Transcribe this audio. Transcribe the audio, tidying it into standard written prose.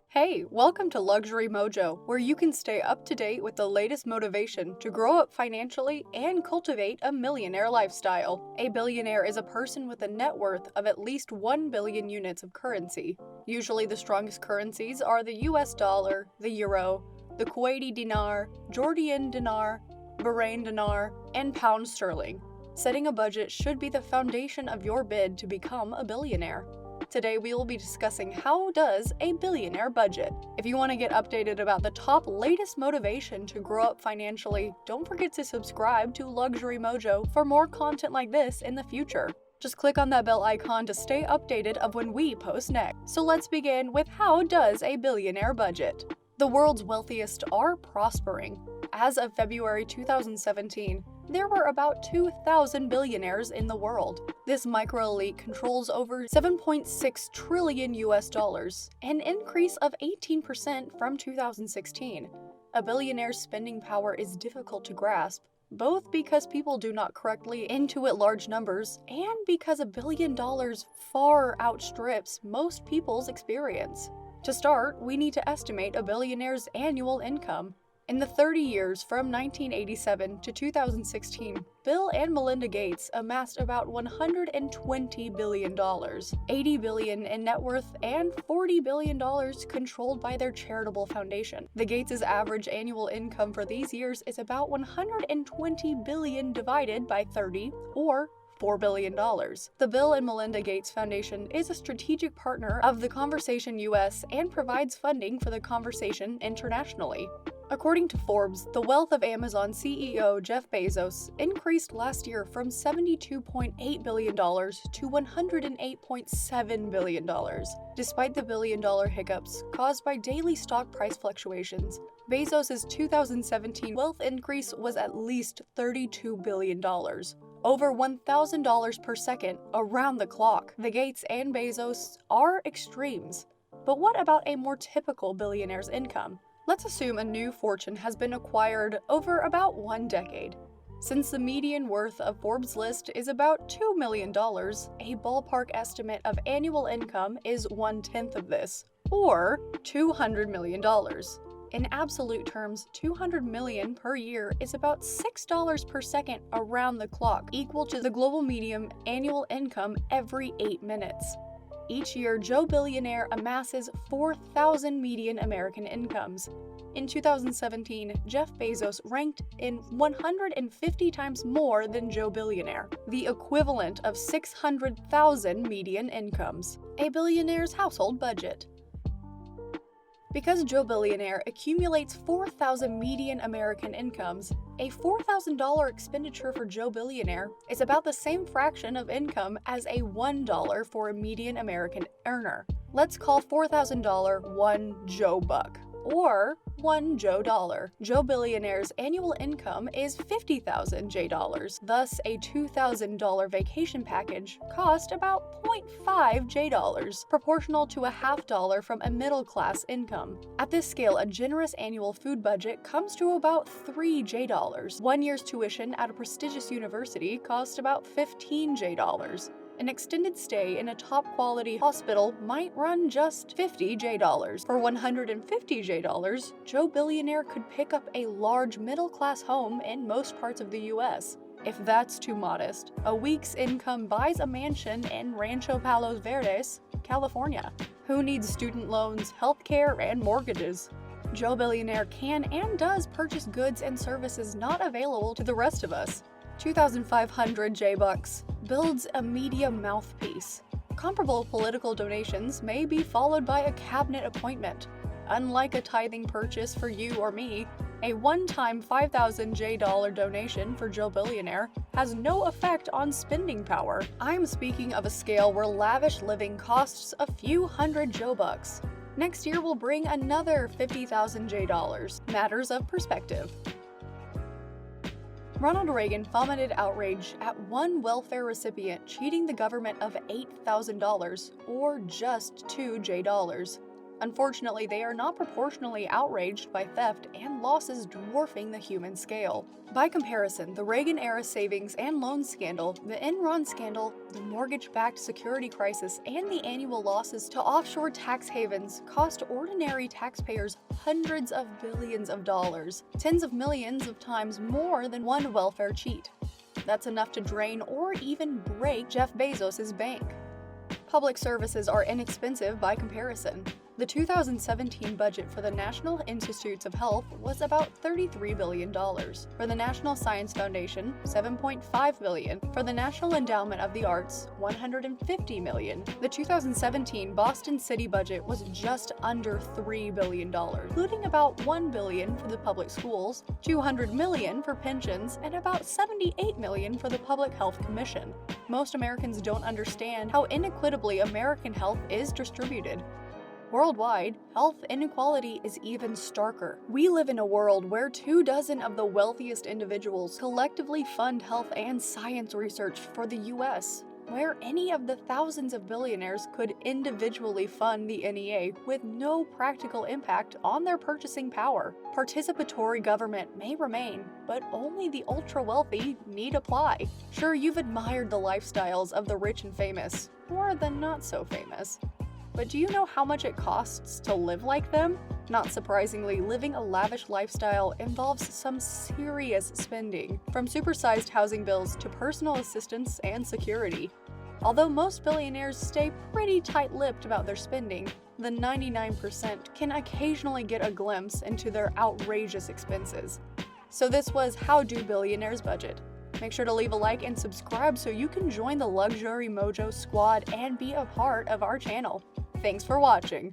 Hey, welcome to Luxury Mojo, where you can stay up to date with the latest motivation to grow up financially and cultivate a millionaire lifestyle. A billionaire is a person with a net worth of at least 1 billion units of currency. Usually the strongest currencies are the US dollar, the euro, the Kuwaiti Dinar, Jordanian Dinar, Bahrain Dinar, and pound sterling. Setting a budget should be the foundation of your bid to become a billionaire. Today we will be discussing how does a billionaire budget. If you want to get updated about the top latest motivation to grow up financially, don't forget to subscribe to Luxury Mojo for more content like this in the future. Just click on that bell icon to stay updated of when we post next. So let's begin with how does a billionaire budget. The world's wealthiest are prospering. As of February 2017, there were about 2,000 billionaires in the world. This micro-elite controls over 7.6 trillion US dollars, an increase of 18% from 2016. A billionaire's spending power is difficult to grasp, both because people do not correctly intuit large numbers and because $1 billion far outstrips most people's experience. To start, we need to estimate a billionaire's annual income. In the 30 years from 1987 to 2016, Bill and Melinda Gates amassed about $120 billion, $80 billion in net worth, and $40 billion controlled by their charitable foundation. The Gates' average annual income for these years is about $120 billion divided by 30, or $4 billion. The Bill and Melinda Gates Foundation is a strategic partner of The Conversation US and provides funding for The Conversation internationally. According to Forbes, the wealth of Amazon CEO Jeff Bezos increased last year from $72.8 billion to $108.7 billion. Despite the billion-dollar hiccups caused by daily stock price fluctuations, Bezos' 2017 wealth increase was at least $32 billion. Over $1,000 per second around the clock. The Gates and Bezos are extremes. But what about a more typical billionaire's income? Let's assume a new fortune has been acquired over about 1 decade. Since the median worth of Forbes' list is about $2 million, a ballpark estimate of annual income is 1/10 of this, or $200 million. In absolute terms, $200 million per year is about $6 per second around the clock, equal to the global median annual income every 8 minutes. Each year, Joe Billionaire amasses 4,000 median American incomes. In 2017, Jeff Bezos ranked in 150 times more than Joe Billionaire, the equivalent of 600,000 median incomes. A billionaire's household budget. Because Joe Billionaire accumulates 4,000 median American incomes, a $4,000 expenditure for Joe Billionaire is about the same fraction of income as a $1 for a median American earner. Let's call $4,000 1 Joe Buck, or 1 Joe Dollar. Joe Billionaire's annual income is 50,000 J dollars, thus a $2,000 vacation package cost about 0.5 J dollars, proportional to a $0.50 from a middle-class income. At this scale, a generous annual food budget comes to about 3 J dollars. 1 year's tuition at a prestigious university costs about 15 J dollars. An extended stay in a top-quality hospital might run just 50 J dollars. For 150 J dollars, Joe Billionaire could pick up a large middle-class home in most parts of the US. If that's too modest, a week's income buys a mansion in Rancho Palos Verdes, California. Who needs student loans, healthcare, and mortgages? Joe Billionaire can and does purchase goods and services not available to the rest of us. 2,500 J-Bucks builds a media mouthpiece. Comparable political donations may be followed by a cabinet appointment. Unlike a tithing purchase for you or me, a one-time 5,000 J dollar donation for Joe Billionaire has no effect on spending power. I'm speaking of a scale where lavish living costs a few hundred Joe Bucks. Next year will bring another 50,000 J dollars. Matters of perspective. Ronald Reagan vomited outrage at one welfare recipient cheating the government of $8,000, or just 2 J dollars. Unfortunately, they are not proportionally outraged by theft and losses dwarfing the human scale. By comparison, the Reagan-era savings and loan scandal, the Enron scandal, the mortgage-backed security crisis, and the annual losses to offshore tax havens cost ordinary taxpayers hundreds of billions of dollars, tens of millions of times more than one welfare cheat. That's enough to drain or even break Jeff Bezos' bank. Public services are inexpensive by comparison. The 2017 budget for the National Institutes of Health was about $33 billion. For the National Science Foundation, $7.5 billion. For the National Endowment of the Arts, $150 million. The 2017 Boston City budget was just under $3 billion, including about $1 billion for the public schools, $200 million for pensions, and about $78 million for the Public Health Commission. Most Americans don't understand how inequitably American health is distributed. Worldwide, health inequality is even starker. We live in a world where 24 of the wealthiest individuals collectively fund health and science research for the US, where any of the thousands of billionaires could individually fund the NEA with no practical impact on their purchasing power. Participatory government may remain, but only the ultra-wealthy need apply. Sure, you've admired the lifestyles of the rich and famous, or the not-so-famous. But do you know how much it costs to live like them? Not surprisingly, living a lavish lifestyle involves some serious spending, from supersized housing bills to personal assistance and security. Although most billionaires stay pretty tight-lipped about their spending, the 99% can occasionally get a glimpse into their outrageous expenses. So this was How Do Billionaires Budget? Make sure to leave a like and subscribe so you can join the Luxury Mojo squad and be a part of our channel. Thanks for watching.